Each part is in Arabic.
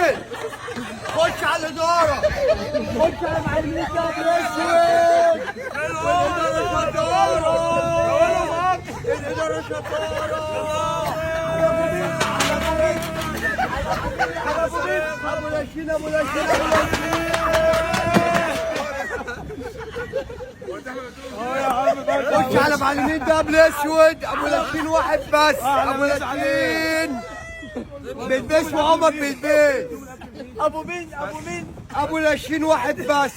الاسود. خش على الاداره. خش على معلمين الدهب الاسود. الاداره شطاره. ابو لاشين ابو لاشين ابو لاشين. خش على معلمين الدهب الاسود. ابو لاشين واحد بس. ابو لاشين بالبيت وعمر بالبيت. ابو مين ابو مين؟ ابو لاشين واحد بس.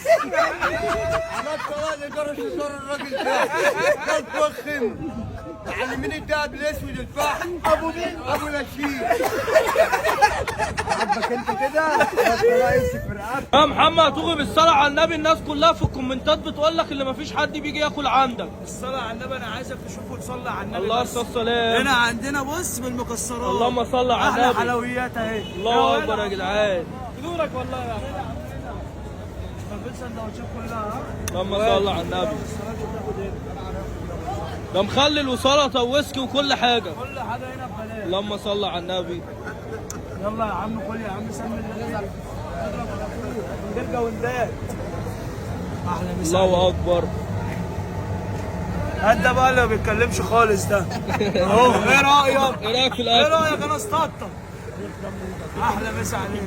عملت طلاق لاداره شطار الراجل ده. ده الفخم. معلمين الدهب الاسود الفحم. ابو مين؟ ابو لاشين. عبك انت كده؟ الله يمسك في رقبتك. يا محمد تغي بالصلاة على النبي، الناس كلها في الكومنتات بتقول لك اللي مفيش حد بيجي ياكل عندك. الصلاة على النبي، انا عايزك تشوفه تصلي على النبي. الله بس. السلام. هنا عندنا بص بالمكسرات. اللهم صل على احلى النبي. حلويات اهي. الله اكبر يا جدعان. نورك والله يا اخي. طب السندوتشات كلها. اللهم صل على النبي. ده مخلل وسلطه وويسكي وكل حاجه. كل حاجه هنا ببلاش. اللهم صل على النبي. يلا يا عم كل يا عم سمي النبي. اضرب على طول. ترجع وندات. احلى مسا. الله اكبر. ده بقى اللي ما بيتكلمش خالص ده. اهو ايه رايك؟ ايه رايك في ايه الاكل؟ رايك؟ انا استقطب. احلى مسا عليك.